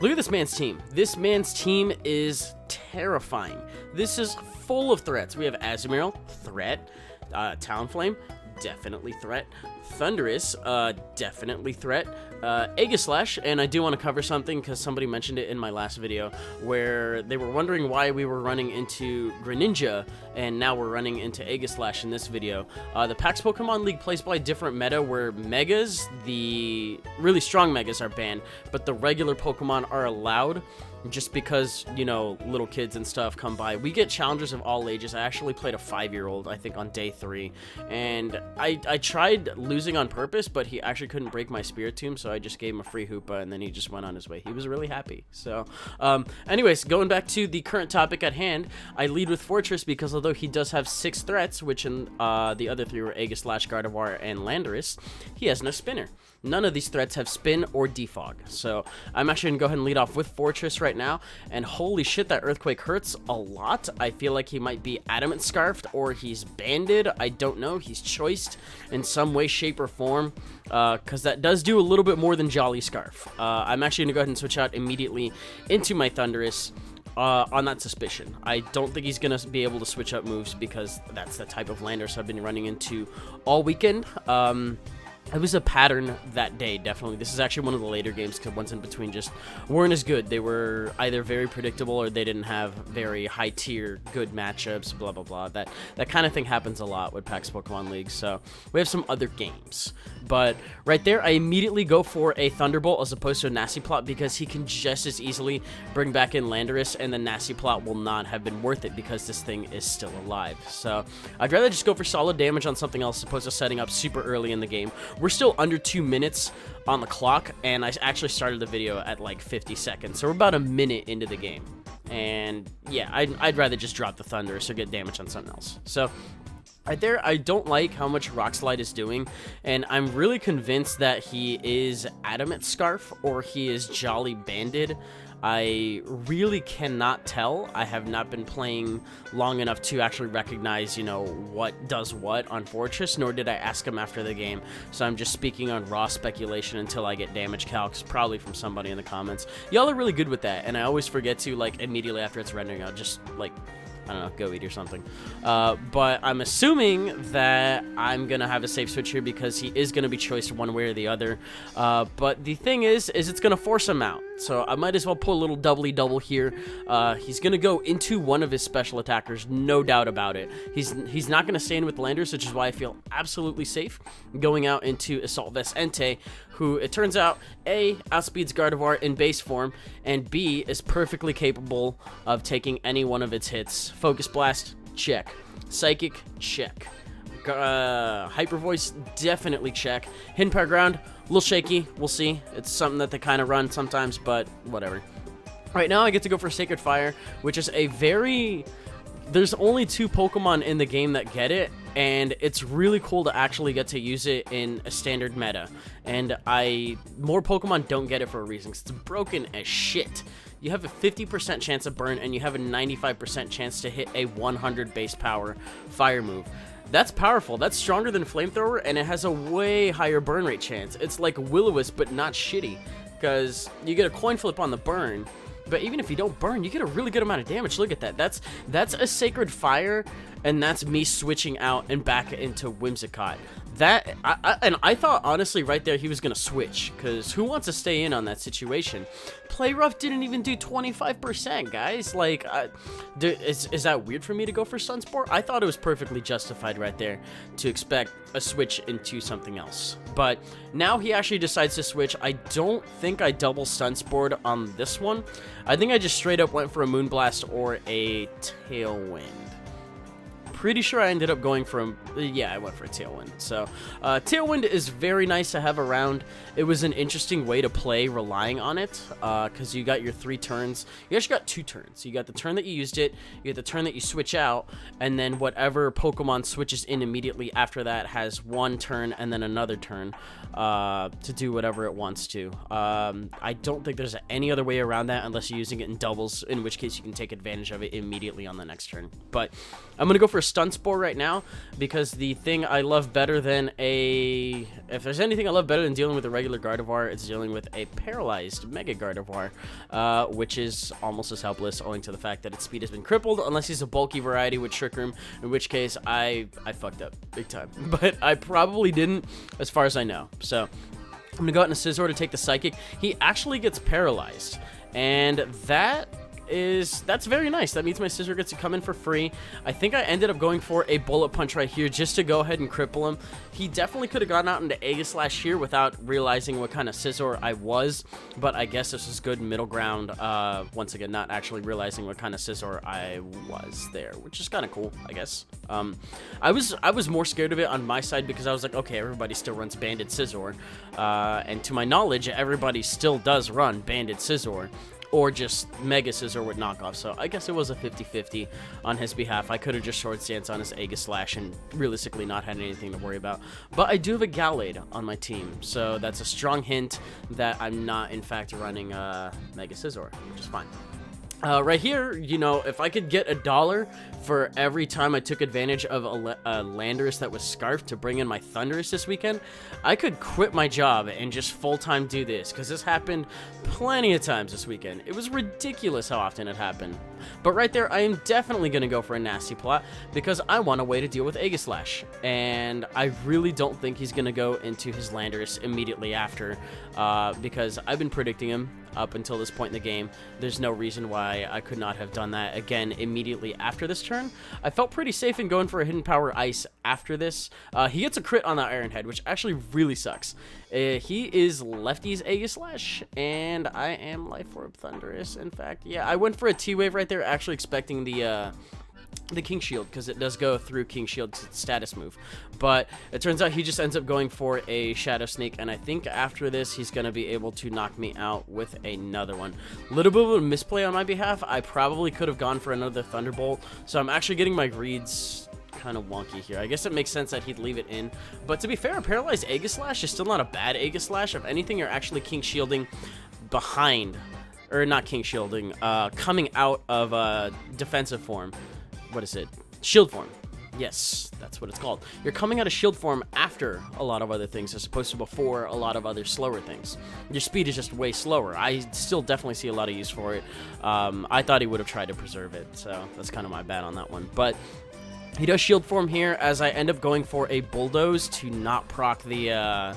Look at this man's team. This man's team is terrifying. This is full of threats. We have Azumarill, threat. Talonflame, definitely threat. Thundurus, definitely threat. Aegislash, and I do want to cover something because somebody mentioned it in my last video where they were wondering why we were running into Greninja and now we're running into Aegislash in this video. The Pax Pokemon League plays by a different meta where Megas, the really strong Megas, are banned, but the regular Pokemon are allowed. Just because, you know, little kids and stuff come by. We get challengers of all ages. I actually played a 5-year-old, I think, on day 3. And I tried losing on purpose, but he actually couldn't break my Spiritomb, so I just gave him a free Hoopa, and then he just went on his way. He was really happy. So, anyways, going back to the current topic at hand, I lead with Fortress because although he does have 6 threats, which in the other 3 were Aegislash, Gardevoir, and Landorus, he has no spinner. None of these threats have spin or defog. So I'm actually going to go ahead and lead off with Fortress right now. And holy shit, that Earthquake hurts a lot. I feel like he might be Adamant Scarfed or he's banded. I don't know. He's choiced in some way, shape, or form. Because that does do a little bit more than Jolly Scarf. I'm actually going to go ahead and switch out immediately into my Thundurus. On that suspicion. I don't think he's going to be able to switch up moves because that's the type of Landorus I've been running into all weekend. It was a pattern that day, definitely. This is actually one of the later games because ones in between just weren't as good. They were either very predictable or they didn't have very high-tier good matchups, blah, blah, blah. That kind of thing happens a lot with Pax Pokemon League, so we have some other games. But right there, I immediately go for a Thunderbolt as opposed to a Nasty Plot because he can just as easily bring back in Landorus, and the Nasty Plot will not have been worth it because this thing is still alive. So I'd rather just go for solid damage on something else as opposed to setting up super early in the game. We're still under 2 minutes on the clock, and I actually started the video at like 50 seconds, so we're about a minute into the game. And yeah, I'd rather just drop the Thundurus or get damage on something else. So right there, I don't like how much Rock Slide is doing, and I'm really convinced that he is Adamant Scarf or he is Jolly Banded. I really cannot tell. I have not been playing long enough to actually recognize, you know, what does what on Fortress, nor did I ask him after the game. So I'm just speaking on raw speculation until I get damage calcs, probably from somebody in the comments. Y'all are really good with that, and I always forget to, like, immediately after it's rendering, I'll just, like, I don't know, go eat or something. But I'm assuming that I'm going to have a safe switch here because he is going to be choiced one way or the other. But the thing is it's going to force him out. So I might as well pull a little doubly double here. He's going to go into one of his special attackers, no doubt about it. He's not going to stay in with Landorus, which is why I feel absolutely safe going out into Assault Vest Entei, who it turns out A, outspeeds Gardevoir in base form, and B, is perfectly capable of taking any one of its hits. Focus Blast, check. Psychic, check. Hyper Voice, definitely check. Hidden Power Ground, a little shaky, we'll see. It's something that they kind of run sometimes, but whatever. Right now I get to go for Sacred Fire, which is a very... There's only 2 Pokemon in the game that get it, and it's really cool to actually get to use it in a standard meta. And more Pokemon don't get it for a reason, 'cause it's broken as shit. You have a 50% chance of burn, and you have a 95% chance to hit a 100 base power fire move. That's powerful. That's stronger than Flamethrower, and it has a way higher burn rate chance. It's like Will-O-Wisp, but not shitty, because you get a coin flip on the burn, but even if you don't burn, you get a really good amount of damage. Look at that. That's a Sacred Fire, and that's me switching out and back into Whimsicott. I thought, honestly, right there, he was going to switch, because who wants to stay in on that situation? Play Rough didn't even do 25%, guys. Like, is that weird for me to go for Sunsport? I thought it was perfectly justified right there to expect a switch into something else. But now he actually decides to switch. I don't think I double Sunsport on this one. I think I just straight up went for a Moonblast or a Tailwind. Pretty sure I ended up going for I went for a Tailwind. So Tailwind is very nice to have around. It was an interesting way to play relying on it, because you got your 3 turns. You actually got 2 turns. You got the turn that you used it, you get the turn that you switch out, and then whatever Pokemon switches in immediately after that has 1 turn and then another turn to do whatever it wants to. I don't think there's any other way around that unless you're using it in doubles, in which case you can take advantage of it immediately on the next turn. But I'm going to go for a Stun Spore right now, because the thing I love better than a... If there's anything I love better than dealing with a regular Gardevoir, it's dealing with a paralyzed Mega Gardevoir, which is almost as helpless owing to the fact that its speed has been crippled, unless he's a bulky variety with Trick Room, in which case I fucked up big time. But I probably didn't, as far as I know. So I'm going to go out in a Scizor to take the Psychic. He actually gets paralyzed, and that's very nice. That means my Scizor gets to come in for free. I think I ended up going for a Bullet Punch right here just to go ahead and cripple him. He definitely could have gotten out into Aegislash here without realizing what kind of Scizor I was, but I guess this was good middle ground. Once again, not actually realizing what kind of Scizor I was there, which is kind of cool, I guess. I was more scared of it on my side because I was like, okay, everybody still runs Banded Scizor, and to my knowledge, everybody still does run Banded Scizor, or just Mega Scizor with knockoff, so I guess it was a 50-50 on his behalf. I could have just short stance on his Aegislash and realistically not had anything to worry about. But I do have a Gallade on my team, so that's a strong hint that I'm not, in fact, running Mega Scizor, which is fine. Right here, you know, if I could get $1 for every time I took advantage of a Landorus that was Scarfed to bring in my Thundurus this weekend, I could quit my job and just full-time do this, because this happened plenty of times this weekend. It was ridiculous how often it happened. But right there, I am definitely going to go for a nasty plot, because I want a way to deal with Aegislash, and I really don't think he's going to go into his Landorus immediately after, because I've been predicting him up until this point in the game. There's no reason why I could not have done that again immediately after this turn. I felt pretty safe in going for a Hidden Power Ice after this. He gets a crit on the Iron Head, which actually really sucks. He is lefty's Aegislash, and I am Life Orb Thundurus. In fact, yeah, I went for a T-Wave right there, actually expecting the King Shield, because it does go through King Shield's status move, but it turns out he just ends up going for a Shadow Sneak, and I think after this he's going to be able to knock me out with another one. Little bit of a misplay on my behalf. I probably could have gone for another Thunderbolt, so I'm actually getting my reads kind of wonky here. I guess it makes sense that he'd leave it in, but to be fair, a paralyzed Aegislash is still not a bad Aegislash. If anything, you're actually King Shielding behind, or not King Shielding, coming out of defensive form. What is it? Shield form. Yes, that's what it's called. You're coming out of shield form after a lot of other things as opposed to before a lot of other slower things. Your speed is just way slower. I still definitely see a lot of use for it. I thought he would have tried to preserve it, so that's kind of my bad on that one. But he does shield form here as I end up going for a Bulldoze to not proc the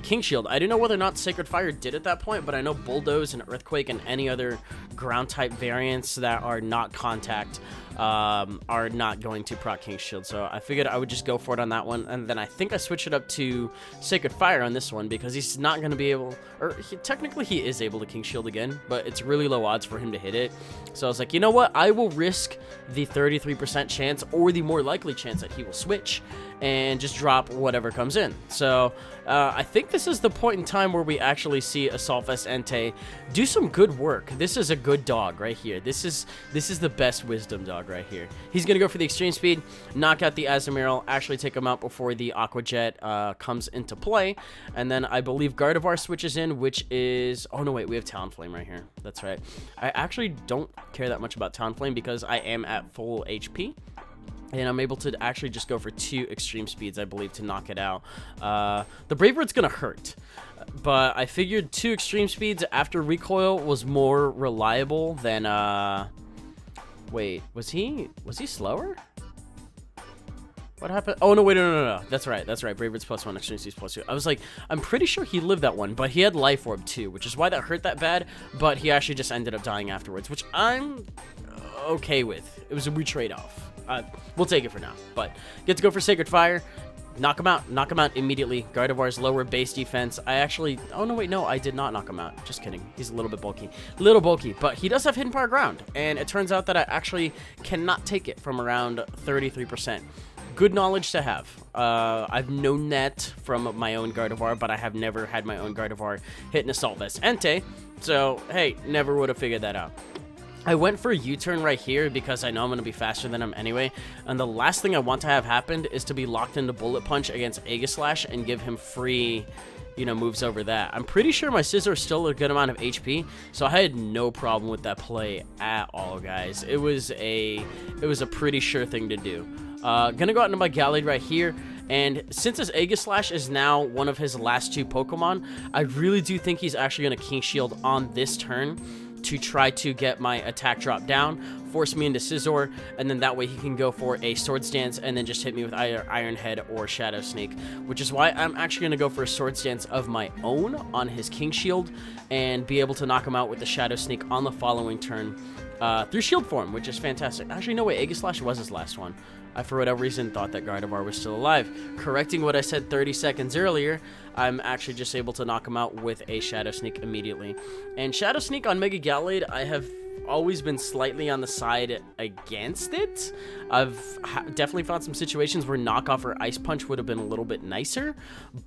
King Shield. I don't know whether or not Sacred Fire did at that point, but I know Bulldoze and Earthquake and any other ground type variants that are not contact are not going to proc King Shield, so I figured I would just go for it on that one, and then I think I switch it up to Sacred Fire on this one because he's not going to be able, or technically he is able to King Shield again, but it's really low odds for him to hit it. So I was like, you know what, I will risk the 33% chance or the more likely chance that he will switch and just drop whatever comes in. So I think this is the point in time where we actually see Assault Vest Entei do some good work. This is a good dog right here. This is the best Wisdom dog right here. He's gonna go for the Extreme Speed, knock out the Azumarill, actually take him out before the Aqua Jet comes into play, and then I believe Gardevoir switches in, which is, oh no wait, we have Talonflame right here. That's right. I actually don't care that much about Talonflame because I am at full HP. And I'm able to actually just go for 2 Extreme Speeds, I believe, to knock it out. The Brave Bird's gonna hurt, but I figured 2 Extreme Speeds after Recoil was more reliable than, wait, was he slower? What happened? Oh, no, wait, no. That's right. Brave Bird's +1, Extreme Speeds +2. I was like, I'm pretty sure he lived that one, but he had Life Orb too, which is why that hurt that bad, but he actually just ended up dying afterwards, which I'm okay with. It was a weird trade-off. We'll take it for now, but get to go for Sacred Fire, knock him out immediately. Gardevoir's lower base defense. Oh no, wait, no, I did not knock him out. Just kidding. He's a little bit bulky, but he does have Hidden Power Ground, and it turns out that I actually cannot take it from around 33%. Good knowledge to have. I've known that from my own Gardevoir, but I have never had my own Gardevoir hit an Assault Vest Entei, so hey, never would have figured that out. I went for a U-turn right here because I know I'm going to be faster than him anyway, and the last thing I want to have happened is to be locked into Bullet Punch against Aegislash and give him free you know, moves over that. I'm pretty sure my Scizor is still a good amount of HP, so I had no problem with that play at all, guys. It was a pretty sure thing to do. Gonna go out into my Gallade right here, and since his Aegislash is now one of his last 2 Pokemon, I really do think he's actually gonna King Shield on this turn to try to get my attack drop down, force me into Scizor, and then that way he can go for a Swords Dance and then just hit me with either Iron Head or Shadow Sneak, which is why I'm actually going to go for a Swords Dance of my own on his King Shield and be able to knock him out with the Shadow Sneak on the following turn through Shield form, which is fantastic. Actually, no way, Aegislash was his last one. I, for whatever reason, thought that Gardevoir was still alive. Correcting what I said 30 seconds earlier, I'm actually just able to knock him out with a Shadow Sneak immediately. And Shadow Sneak on Mega Gallade, I have always been slightly on the side against it. I've definitely found some situations where knockoff or Ice Punch would have been a little bit nicer,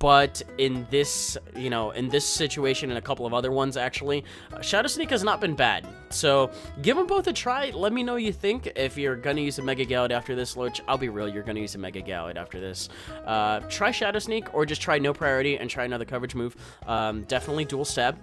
but in this, you know, in this situation and a couple of other ones actually, Shadow Sneak has not been bad. So give them both a try. Let me know what you think. If you're gonna use a Mega Gallade after this, which I'll be real, you're gonna use a Mega Gallade after this. Try Shadow Sneak or just try no priority and try another coverage move. Definitely dual stab.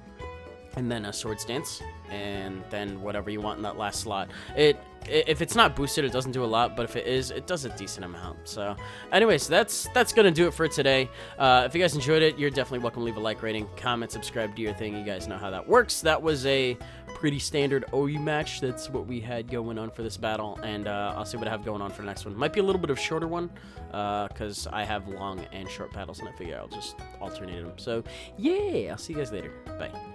And then a Swords Dance, and then whatever you want in that last slot. If it's not boosted, it doesn't do a lot, but if it is, it does a decent amount. So, anyways, that's gonna do it for today. If you guys enjoyed it, you're definitely welcome to leave a like, rating, comment, subscribe, do your thing. You guys know how that works. That was a pretty standard OU match. That's what we had going on for this battle, and I'll see what I have going on for the next one. Might be a little bit of a shorter one, because I have long and short battles, and I figure I'll just alternate them. So, yeah, I'll see you guys later. Bye.